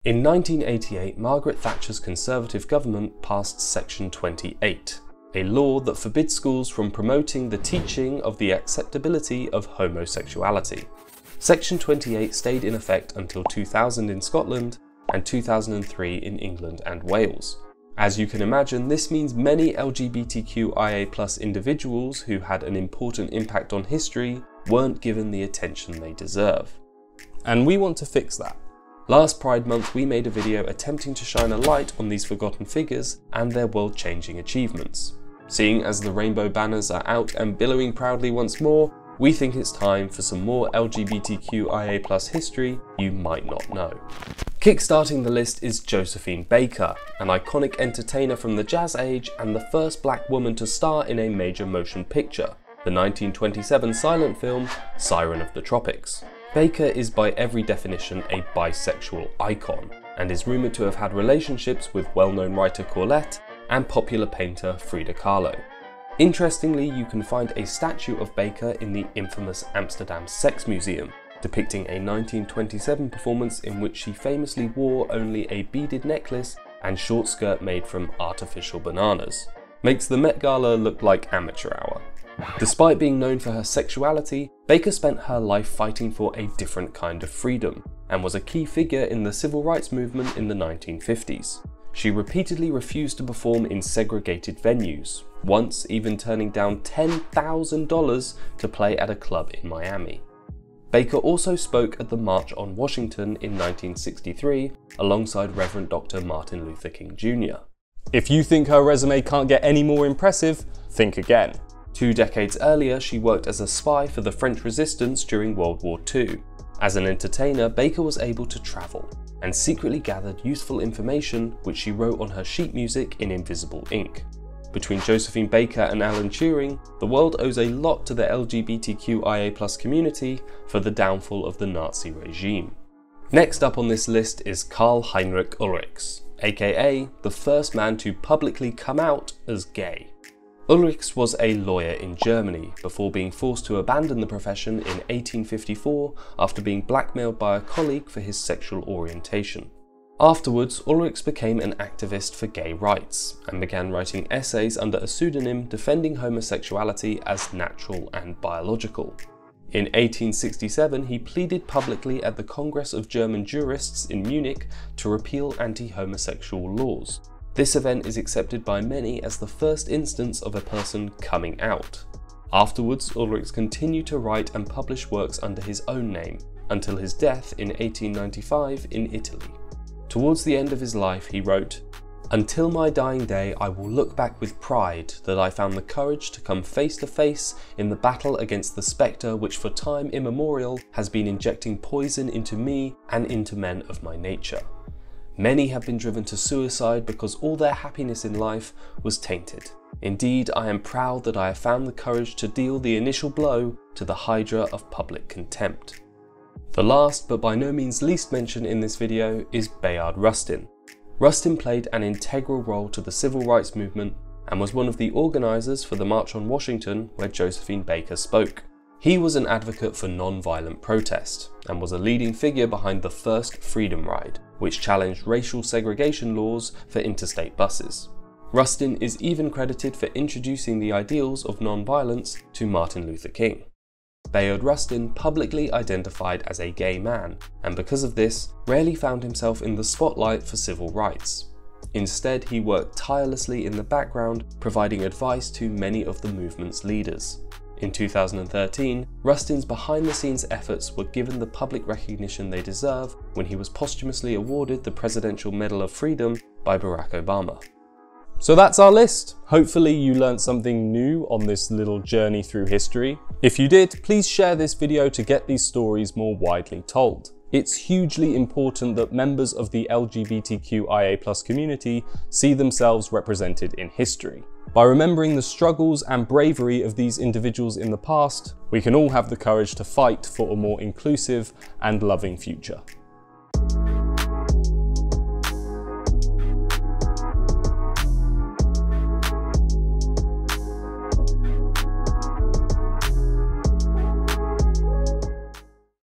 In 1988, Margaret Thatcher's Conservative government passed Section 28, a law that forbids schools from promoting the teaching of the acceptability of homosexuality. Section 28 stayed in effect until 2000 in Scotland and 2003 in England and Wales. As you can imagine, this means many LGBTQIA+ individuals who had an important impact on history weren't given the attention they deserve. And we want to fix that. Last Pride Month, we made a video attempting to shine a light on these forgotten figures and their world-changing achievements. Seeing as the rainbow banners are out and billowing proudly once more, we think it's time for some more LGBTQIA+ history you might not know. Kickstarting the list is Josephine Baker, an iconic entertainer from the Jazz Age and the first black woman to star in a major motion picture, the 1927 silent film Siren of the Tropics. Baker is by every definition a bisexual icon, and is rumoured to have had relationships with well-known writer Colette and popular painter Frida Kahlo. Interestingly, you can find a statue of Baker in the infamous Amsterdam Sex Museum, depicting a 1927 performance in which she famously wore only a beaded necklace and short skirt made from artificial bananas. Makes the Met Gala look like amateur hour. Despite being known for her sexuality, Baker spent her life fighting for a different kind of freedom, and was a key figure in the civil rights movement in the 1950s. She repeatedly refused to perform in segregated venues, once even turning down $10,000 to play at a club in Miami. Baker also spoke at the March on Washington in 1963 alongside Reverend Dr. Martin Luther King Jr. If you think her resume can't get any more impressive, think again. 2 decades earlier, she worked as a spy for the French resistance during World War II. As an entertainer, Baker was able to travel, and secretly gathered useful information which she wrote on her sheet music in invisible ink. Between Josephine Baker and Alan Turing, the world owes a lot to the LGBTQIA+ community for the downfall of the Nazi regime. Next up on this list is Karl Heinrich Ulrichs, aka the first man to publicly come out as gay. Ulrichs was a lawyer in Germany before being forced to abandon the profession in 1854 after being blackmailed by a colleague for his sexual orientation. Afterwards, Ulrichs became an activist for gay rights and began writing essays under a pseudonym defending homosexuality as natural and biological. In 1867, he pleaded publicly at the Congress of German Jurists in Munich to repeal anti-homosexual laws. This event is accepted by many as the first instance of a person coming out. Afterwards, Ulrichs continued to write and publish works under his own name, until his death in 1895 in Italy. Towards the end of his life, he wrote, "Until my dying day, I will look back with pride that I found the courage to come face to face in the battle against the spectre which for time immemorial has been injecting poison into me and into men of my nature. Many have been driven to suicide because all their happiness in life was tainted. Indeed, I am proud that I have found the courage to deal the initial blow to the hydra of public contempt." The last, but by no means least mention in this video, is Bayard Rustin. Rustin played an integral role to the civil rights movement and was one of the organisers for the March on Washington where Josephine Baker spoke. He was an advocate for non-violent protest and was a leading figure behind the first Freedom Ride, which challenged racial segregation laws for interstate buses. Rustin is even credited for introducing the ideals of non-violence to Martin Luther King. Bayard Rustin publicly identified as a gay man, and because of this, rarely found himself in the spotlight for civil rights. Instead, he worked tirelessly in the background, providing advice to many of the movement's leaders. In 2013, Rustin's behind-the-scenes efforts were given the public recognition they deserve when he was posthumously awarded the Presidential Medal of Freedom by Barack Obama. So that's our list. Hopefully you learned something new on this little journey through history. If you did, please share this video to get these stories more widely told. It's hugely important that members of the LGBTQIA+ community see themselves represented in history. By remembering the struggles and bravery of these individuals in the past, we can all have the courage to fight for a more inclusive and loving future.